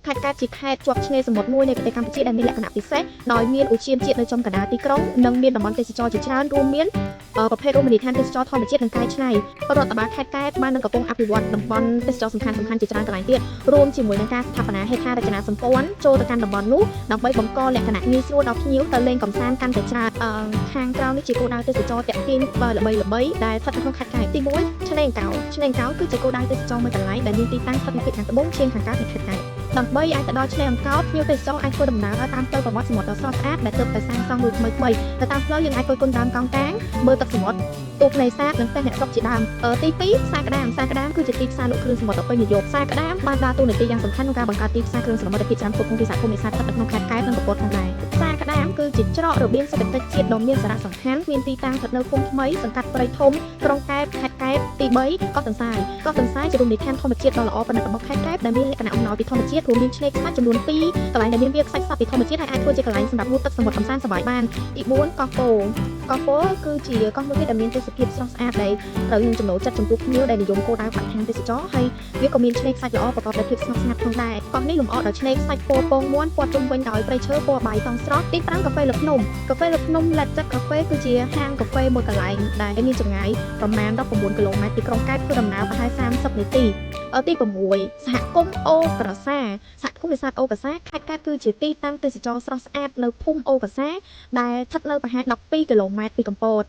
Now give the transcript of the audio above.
ខេត្តកែបជាខេត្តជាប់ឆ្នេរសមុទ្រមួយនៃប្រទេសកម្ពុជាដែលមានលក្ខណៈពិសេសដោយមានឧទ្យានជាតិនៅចំកណ្ដាលទីក្រុងនិងមានតំបន់ទេសចរណ៍ជាច្រើនរួមមានប្រភេទរមណីយដ្ឋានទេសចរណ៍ធម្មជាតិនិងកែច្នៃរដ្ឋបាលខេត្តកែបបាននឹងកំពុងអភិវឌ្ឍតំបន់ទេសចរណ៍សំខាន់ៗជាច្រើនកន្លែងទៀតរួមជាមួយនឹងការស្ថាបនាហេដ្ឋារចនាសម្ព័ន្ធចូលទៅកាន់តំបន់នោះដើម្បីបង្កលក្ខណៈងាយស្រួលដល់ភ្ញៀវទៅលេងកម្សាន្តកាន់តែច្រើនខាងក្រៅនេះជាគោលដៅទេសចរណ៍តាក់ទាញល្បីៗដែលស្ថិតនៅក្នុងខេត្តកែបទី1ឆ្នេរកោឆ្នេរកោគឺជាគោលដៅទេសចរណ៍មួយកន្លែងដែលមានទីតាំងស្ថិតនៅខាងត្បូងជាងខាងកើតនៃខេត្តកែបដើម្បីអាចទៅដល់ឆ្នេរអង្កោតភ្ញៀវទេសចរអាចធ្វើដំណើរតាមផ្លូវប្រវត្តិសមុទ្រដ៏ស្រស់ស្អាតដែលទើបតែសាងសង់រួចថ្មីៗទៅតាមផ្លូវយើងអាចគយគន់ដើមកោងកាងមើលទឹកសមុទ្រទូកនេសាទនិងផ្ទះអ្នកស្រុកជាដើមទី2ផ្សារក្តាមគឺជាទីផ្សារលក់គ្រឿងសមុទ្រដ៏ពេញនិយមផ្សារក្តាមបានដើរតួនាទីយ៉ាងសំខាន់ក្នុងការបង្កើតទីផ្សារគ្រឿងសមុទ្រដែលភាគច្រើនផ្គត់ផ្គង់ពីសហគមន៍នេសាទស្ថិតនៅក្នុងខេត្តកែបនិងកំពតផងដែរផ្សារក្តាមគឺជាច្រករបៀងសេដ្ឋកិច្ចជាតិដ៏មានសារៈសំខាន់មានទីតាំងស្ថិតនៅភូមិថ្មីសង្កាត់ព្រៃធំក្រុងកែបខេត្តកែបទី3កោះទន្សាយកោះទន្សាយជារមណីយដ្ឋានធម្មជាតិដ៏ល្អប្រណិតរបស់ខេត្តកែបដែលមានលក្ខណៈអំណោយពីធម្មជាតិរួមមានឆ្នេរខ្សាច់ចំនួន2កន្លែងដែលមានវាលខ្សាច់សពីធម្មជាតិហើយអាចធ្វើជាកន្លែងសម្រាប់ងូតទឹកសមុទ្រកម្សាន្តសប្បាយបានទី4កោះពោកោះពោគឺជាកោះមួយទៀតដែលមានទេសភាពស្រស់ស្អាតដែលត្រូវនឹងចំណូលចិត្តចំពោះភ្ញៀវដែលនិយមគោលដៅបរិស្ថានទេសចរហើយវាក៏មានឆ្នេរខ្សាច់ល្អប្រកបដោយភាពស្ងប់ស្ងាត់ផងដែរកោះនេះលម្អដោយឆ្នេរខ្សាច់ពណ៌ពងមាន់ព័ទ្ធជុំវិញដោយព្រៃឈើពណ៌បាយតងស្រស់ទី5កាហ្វេលើភ្នំLet Zipកាហ្វេគឺជាហាងកាហ្វេមួយកន្លែងដែលមានចម្ងាយប្រមាណ19គីឡូម៉ែត្រពីក្រុងកែបធ្វើដំណើរប្រហែល30នាទីទី6សហគមន៍អូក្រសាសហគមន៍នេសាទអូក្រសាខេត្តកែបគឺជាទីតាំងទេសចរណ៍ស្រស់ស្អាតនៅភូមិអូក្រសាដែលស្ថិតនៅប្រហែល12គីឡូម៉ែត្រពីកំពត